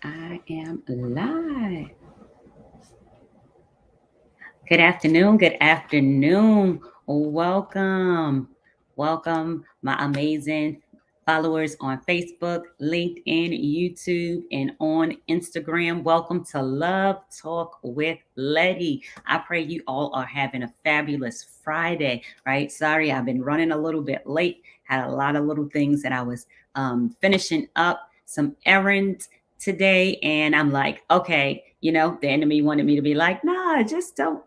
I am live. Good afternoon. Good afternoon. Welcome. Welcome, my amazing followers on Facebook, LinkedIn, YouTube, and on Instagram. Welcome to Love Talk with Lete. I pray you all are having a fabulous Friday, right? Sorry, I've been running a little bit late. Had a lot of little things that I was finishing up, some errands today. And I'm like, okay, the enemy wanted me to be like, nah, just don't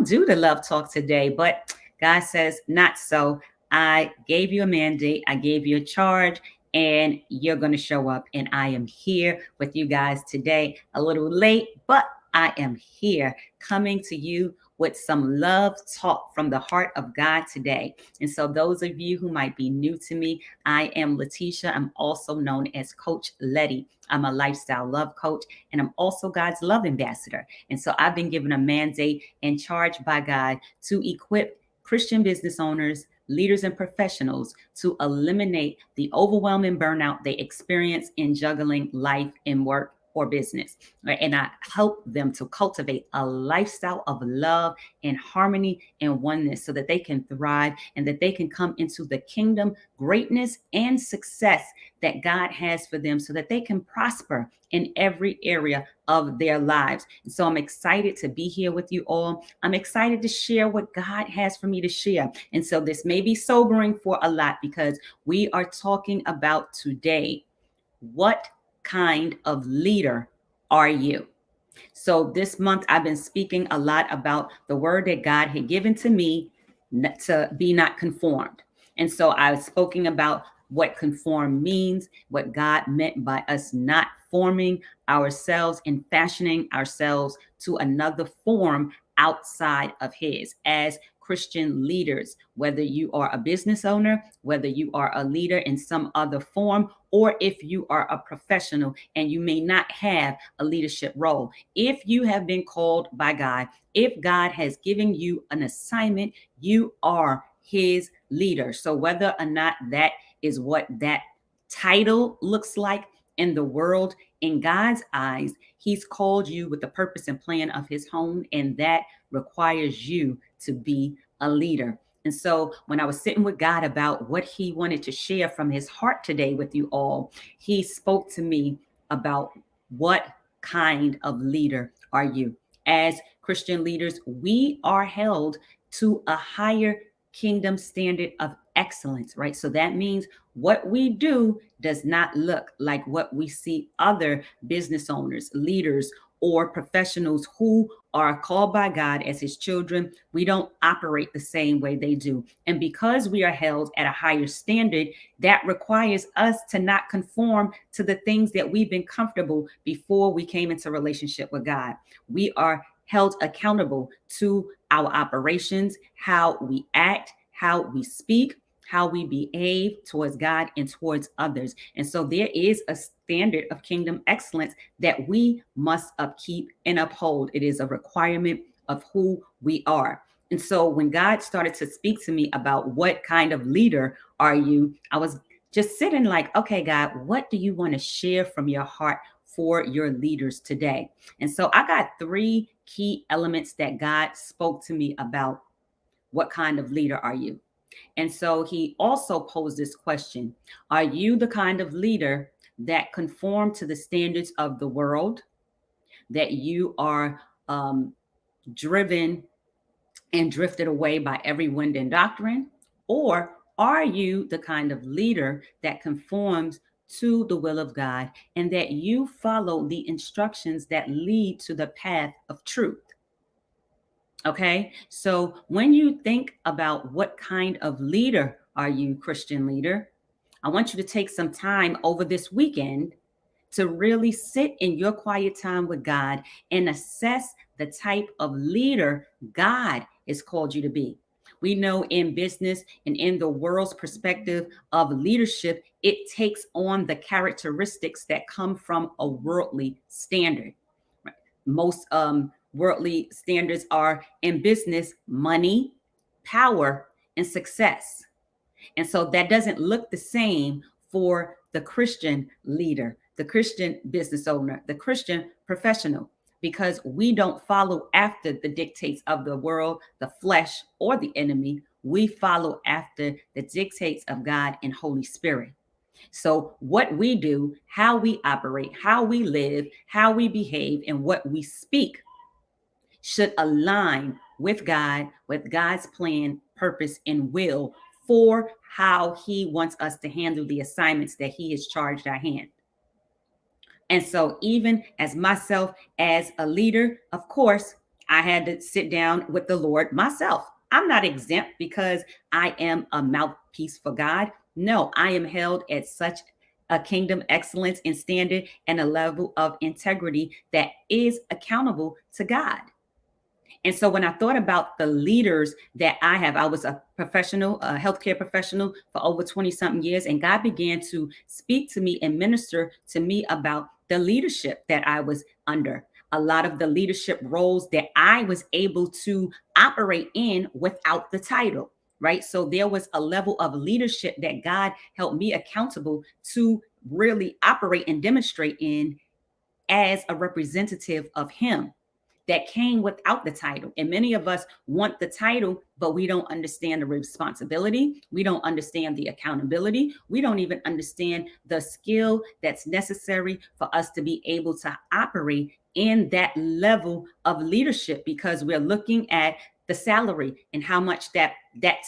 do the love talk today. But God says, not so. I gave you a mandate, I gave you a charge, and you're going to show up. And I am here with you guys today, a little late, but I am here coming to you with some love talk from the heart of God today. And so, those of you who might be new to me, I am Letitia. I'm also known as Coach Lete. I'm a lifestyle love coach, and I'm also God's love ambassador. And so I've been given a mandate and charged by God to equip Christian business owners, leaders, and professionals to eliminate the overwhelming burnout they experience in juggling life and work or business. Right? And I help them to cultivate a lifestyle of love and harmony and oneness so that they can thrive and that they can come into the kingdom greatness and success that God has for them so that they can prosper in every area of their lives. And so I'm excited to be here with you all. I'm excited to share what God has for me to share. And so this may be sobering for a lot because we are talking about today, what kind of leader are you? So this month I've been speaking a lot about the word that God had given to me to be not conformed. And so I've spoken about what conform means, what God meant by us not forming ourselves and fashioning ourselves to another form outside of His as Christian leaders, whether you are a business owner, whether you are a leader in some other form, or if you are a professional and you may not have a leadership role. If you have been called by God, if God has given you an assignment, you are His leader. So whether or not that is what that title looks like in the world, in God's eyes, He's called you with the purpose and plan of His home, and that requires you to be a leader. And so when I was sitting with God about what He wanted to share from His heart today with you all, He spoke to me about what kind of leader are you? As Christian leaders, we are held to a higher kingdom standard of excellence, right? So that means what we do does not look like what we see other business owners, leaders, or professionals who are called by God as His children. We don't operate the same way they do. And because we are held at a higher standard, that requires us to not conform to the things that we've been comfortable before we came into relationship with God. We are held accountable to our operations, how we act, how we speak, how we behave towards God and towards others. And so there is a standard of kingdom excellence that we must upkeep and uphold. It is a requirement of who we are. And so when God started to speak to me about what kind of leader are you, I was just sitting like, okay, God, what do you want to share from your heart for your leaders today? And so I got three key elements that God spoke to me about. What kind of leader are you? And so he also posed this question: are you the kind of leader that conform to the standards of the world, that you are driven and drifted away by every wind and doctrine? Or are you the kind of leader that conforms to the will of God and that you follow the instructions that lead to the path of truth? Okay, so when you think about what kind of leader are you, Christian leader, I want you to take some time over this weekend to really sit in your quiet time with God and assess the type of leader God has called you to be. We know in business and in the world's perspective of leadership, it takes on the characteristics that come from a worldly standard. Right? Most worldly standards are in business: money, power, and success. And so that doesn't look the same for the Christian leader. the Christian business owner, the Christian professional, because we don't follow after the dictates of the world, the flesh, or the enemy. We follow after the dictates of God and Holy Spirit. So, what we do, how we operate, how we live, how we behave, and what we speak should align with God's plan, purpose, and will for how He wants us to handle the assignments that He has charged our hand. And so, even as myself, as a leader, of course, I had to sit down with the Lord myself. I'm not exempt because I am a mouthpiece for God. No, I am held at such a kingdom excellence and standard and a level of integrity that is accountable to God. And so when I thought about the leaders that I was a professional, a healthcare professional for over 20 something years, and God began to speak to me and minister to me about the leadership that I was under. A lot of the leadership roles that I was able to operate in without the title, right? So there was a level of leadership that God held me accountable to really operate and demonstrate in as a representative of Him that came without the title. And many of us want the title, but we don't understand the responsibility. We don't understand the accountability. We don't even understand the skill that's necessary for us to be able to operate in that level of leadership, because we're looking at the salary and how much that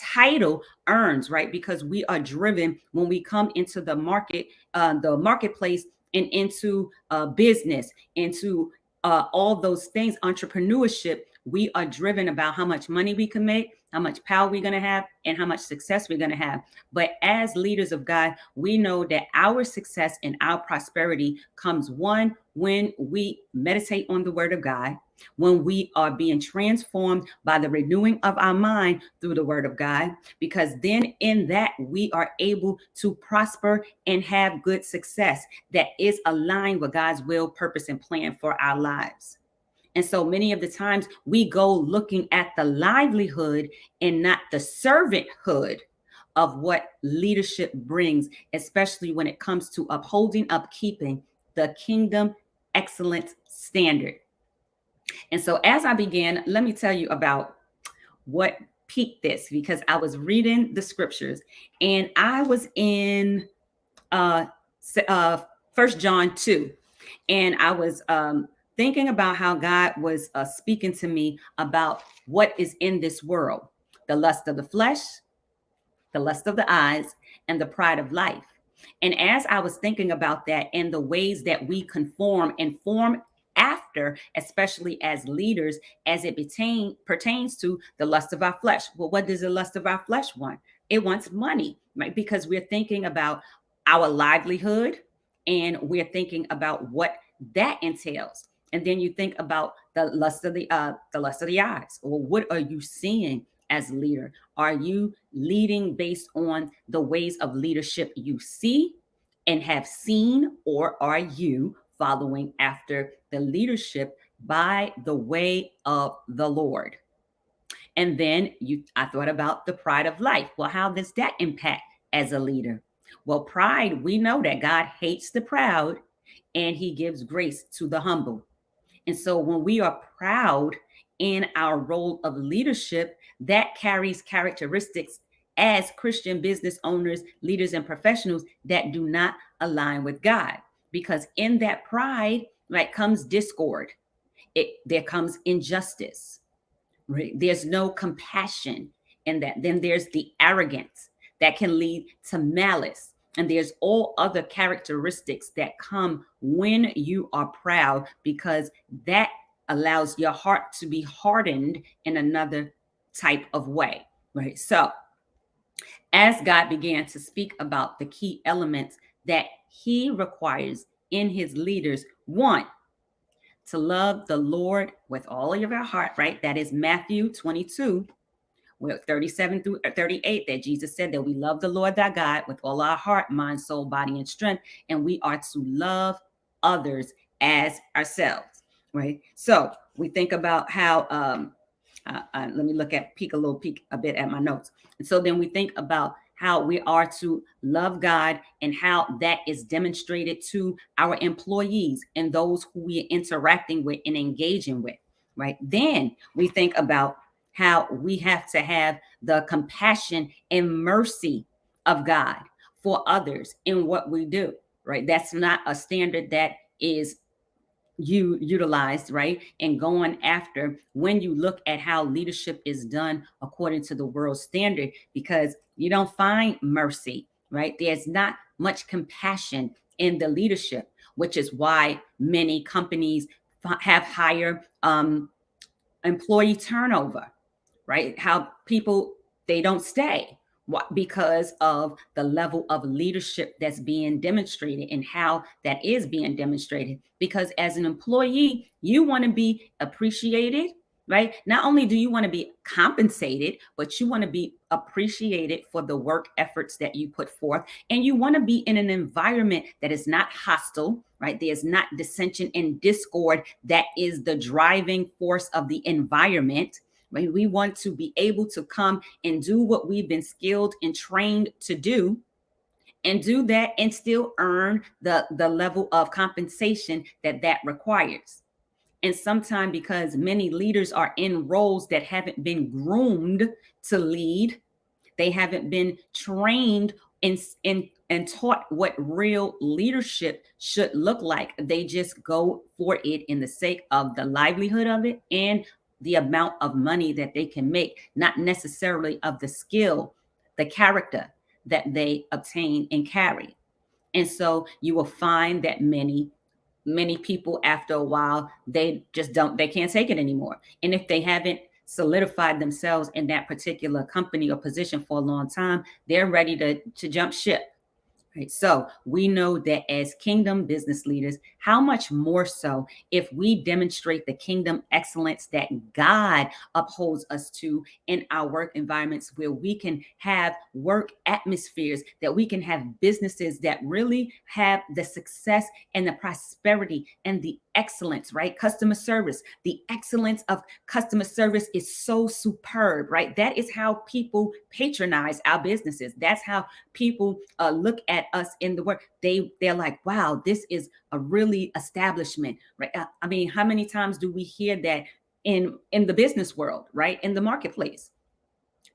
title earns, right? Because we are driven when we come into the marketplace, and into business, into all those things, entrepreneurship. We are driven about how much money we can make, how much power we're going to have, and how much success we're going to have. But as leaders of God, we know that our success and our prosperity comes, one, when we meditate on the word of God, when we are being transformed by the renewing of our mind through the word of God, because then in that we are able to prosper and have good success that is aligned with God's will, purpose, and plan for our lives. And so many of the times we go looking at the livelihood and not the servanthood of what leadership brings, especially when it comes to upholding, upkeeping the kingdom excellence standard. And so as I began, let me tell you about what piqued this, because I was reading the scriptures and I was in uh, 1 John 2, and I was thinking about how God was speaking to me about what is in this world: the lust of the flesh, the lust of the eyes, and the pride of life. And as I was thinking about that and the ways that we conform and form after, especially as leaders, as it pertains to the lust of our flesh. Well, what does the lust of our flesh want? It wants money, right? Because we're thinking about our livelihood, and we're thinking about what that entails. And then you think about the lust of the eyes. Well, what are you seeing as a leader? Are you leading based on the ways of leadership you see and have seen, or are you following after the leadership by the way of the Lord? And then I thought about the pride of life. Well, how does that impact as a leader? Well, pride, we know that God hates the proud and He gives grace to the humble. And so when we are proud in our role of leadership, that carries characteristics as Christian business owners, leaders, and professionals that do not align with God. Because in that pride, right, comes discord. There comes injustice. Right? There's no compassion in that. Then there's the arrogance that can lead to malice. And there's all other characteristics that come when you are proud, because that allows your heart to be hardened in another type of way, right? So as God began to speak about the key elements that He requires in His leaders, one, to love the Lord with all of your heart, right? That is Matthew 22, 37 through 38, that Jesus said that we love the Lord thy God with all our heart, mind, soul, body, and strength. And we are to love others as ourselves, right? So we think about how, let me peek a bit at my notes. And so then we think about how we are to love God and how that is demonstrated to our employees and those who we are interacting with and engaging with, right? Then we think about how we have to have the compassion and mercy of God for others in what we do, right? That's not a standard that is you utilized, right? And going after when you look at how leadership is done according to the world standard, because you don't find mercy, right? There's not much compassion in the leadership, which is why many companies have higher employee turnover, right? How people, they don't stay. What? Because of the level of leadership that's being demonstrated and how that is being demonstrated. Because as an employee, you want to be appreciated, right? Not only do you want to be compensated, but you want to be appreciated for the work efforts that you put forth. And you want to be in an environment that is not hostile, right? There's not dissension and discord that is the driving force of the environment. Right? We want to be able to come and do what we've been skilled and trained to do, and do that and still earn the level of compensation that that requires. And sometimes because many leaders are in roles that haven't been groomed to lead, they haven't been trained and taught what real leadership should look like. They just go for it in the sake of the livelihood of it and the amount of money that they can make, not necessarily of the skill, the character that they obtain and carry. And so you will find that many people after a while, they just don't, they can't take it anymore. And if they haven't solidified themselves in that particular company or position for a long time, they're ready to jump ship. Right. So we know that as kingdom business leaders, how much more so if we demonstrate the kingdom excellence that God upholds us to in our work environments, where we can have work atmospheres, that we can have businesses that really have the success and the prosperity and the excellence, right? Customer service, the excellence of customer service is so superb, right? That is how people patronize our businesses. That's how people look at us in the work. They're like, wow, this is a really establishment, right? I mean, how many times do we hear that in the business world, right? In the marketplace?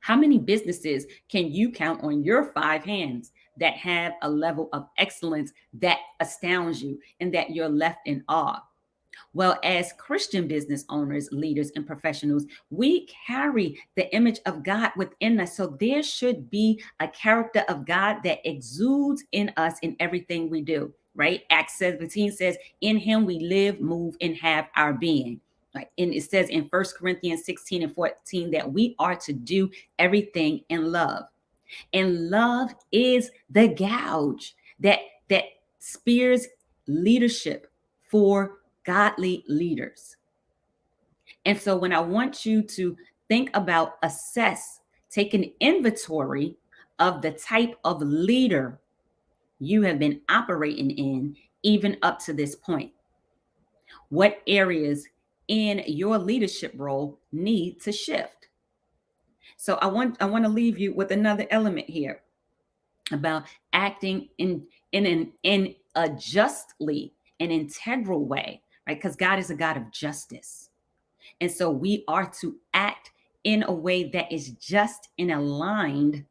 How many businesses can you count on your 5 hands that have a level of excellence that astounds you and that you're left in awe? Well, as Christian business owners, leaders, and professionals, we carry the image of God within us. So there should be a character of God that exudes in us in everything we do, right? Acts 17 says, in him we live, move, and have our being. Right? And it says in 1 Corinthians 16 and 14 that we are to do everything in love. And love is the gouge that spears leadership for godly leaders. And so when I want you to think about, assess, take an inventory of the type of leader you have been operating in even up to this point. What areas in your leadership role need to shift? So I want to leave you with another element here about acting in a justly an integral way, right? Because God is a God of justice. And so we are to act in a way that is just and aligned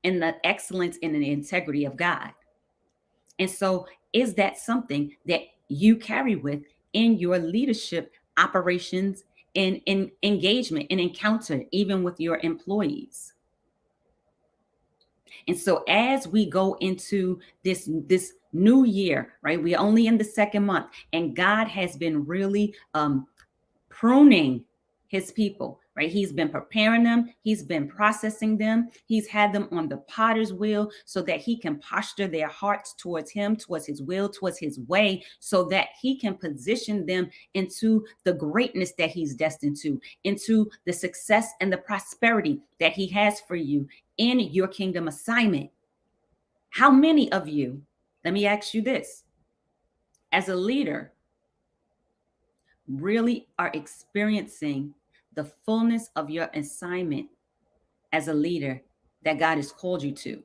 in the excellence and the integrity of God. And so is that something that you carry with in your leadership operations, in engagement and encounter, even with your employees? And so as we go into this new year, right? We're only in the second month, and God has been really pruning his people, right? He's been preparing them, he's been processing them, he's had them on the potter's wheel so that he can posture their hearts towards him, towards his will, towards his way, so that he can position them into the greatness that he's destined to, into the success and the prosperity that he has for you in your kingdom assignment. How many of you, let me ask you this, as a leader, really are experiencing the fullness of your assignment as a leader that God has called you to?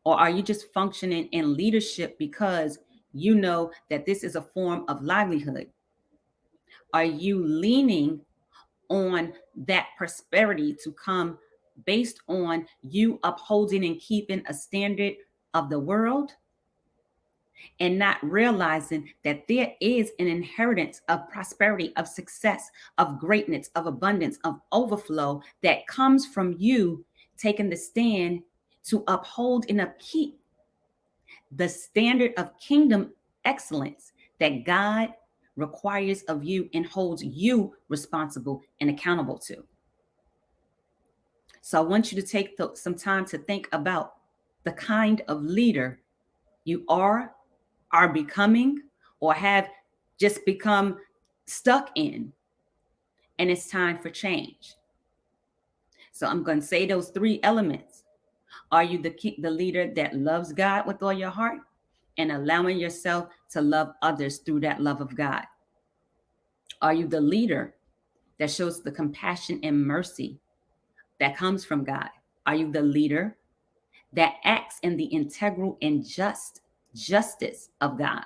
Or are you just functioning in leadership because you know that this is a form of livelihood? Are you leaning on that prosperity to come based on you upholding and keeping a standard of the world and not realizing that there is an inheritance of prosperity, of success, of greatness, of abundance, of overflow that comes from you taking the stand to uphold and upkeep the standard of kingdom excellence that God requires of you and holds you responsible and accountable to. So I want you to take some time to think about the kind of leader you are becoming, or have just become stuck in, and it's time for change. So I'm going to say those three elements. Are you the leader that loves God with all your heart and allowing yourself to love others through that love of God? Are you the leader that shows the compassion and mercy that comes from God? Are you the leader that acts in the integral and justice of God?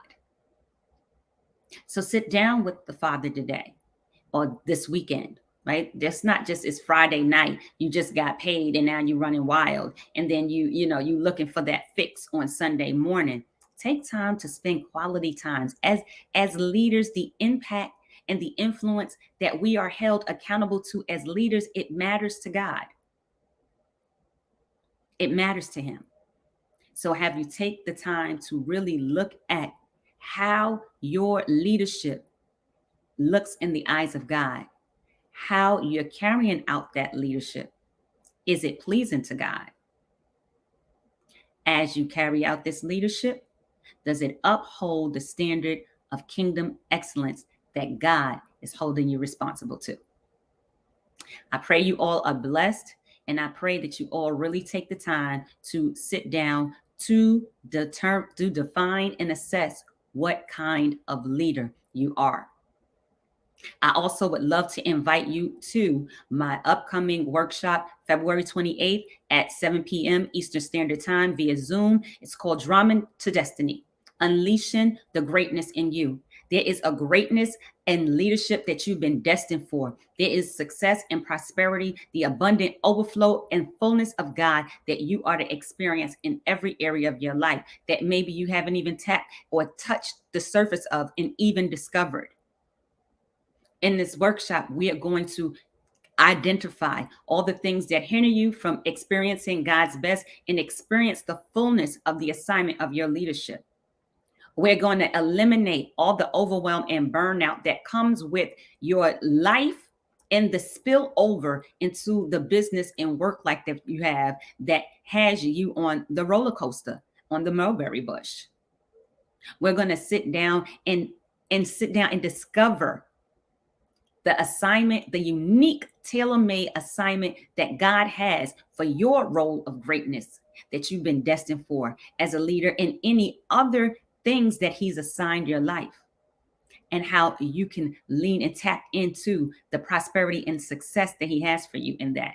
So sit down with the Father today or this weekend, right? That's not just it's Friday night, you just got paid and now you're running wild. And then you looking for that fix on Sunday morning. Take time to spend quality times. As leaders, the impact and the influence that we are held accountable to as leaders, it matters to God. It matters to him. So have you take the time to really look at how your leadership looks in the eyes of God, how you're carrying out that leadership. Is it pleasing to God? As you carry out this leadership, does it uphold the standard of kingdom excellence that God is holding you responsible to? I pray you all are blessed, and I pray that you all really take the time to sit down to define and assess what kind of leader you are. I also would love to invite you to my upcoming workshop, February 28th at 7 p.m. Eastern Standard Time via Zoom. It's called Drama to Destiny, Unleashing the Greatness in You. There is a greatness and leadership that you've been destined for. There is success and prosperity, the abundant overflow and fullness of God that you are to experience in every area of your life that maybe you haven't even tapped or touched the surface of and even discovered. In this workshop, we are going to identify all the things that hinder you from experiencing God's best and experience the fullness of the assignment of your leadership. We're going to eliminate all the overwhelm and burnout that comes with your life and the spill over into the business and work life that you have that has you on the roller coaster, on the mulberry bush. We're going to sit down and discover the assignment, the unique, tailor-made assignment that God has for your role of greatness that you've been destined for as a leader and any other things that he's assigned your life, and how you can lean and tap into the prosperity and success that he has for you in that.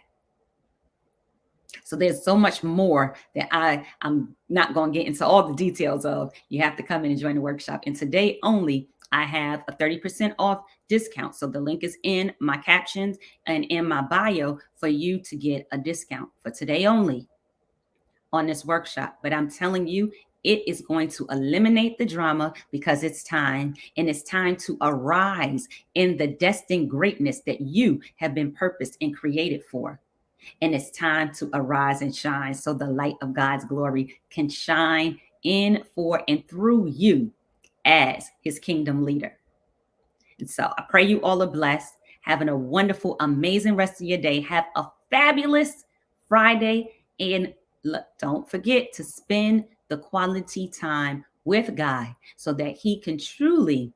So there's so much more that I'm not going to get into all the details of. You have to come in and join the workshop. And today only, I have a 30% off discount. So the link is in my captions and in my bio for you to get a discount for today only on this workshop. But I'm telling you, it is going to eliminate the drama because it's time, and it's time to arise in the destined greatness that you have been purposed and created for. And it's time to arise and shine so the light of God's glory can shine in, for, and through you as his kingdom leader. And so I pray you all are blessed, having a wonderful, amazing rest of your day. Have a fabulous Friday. And look, don't forget to spend the quality time with God so that he can truly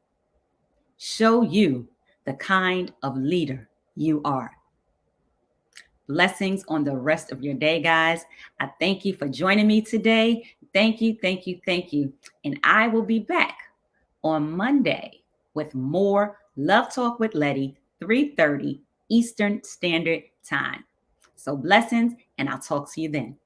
show you the kind of leader you are. Blessings on the rest of your day, guys. I thank you for joining me today. Thank you, thank you, thank you. And I will be back on Monday with more Love Talk with Lete, 3:30 Eastern Standard Time. So blessings and I'll talk to you then.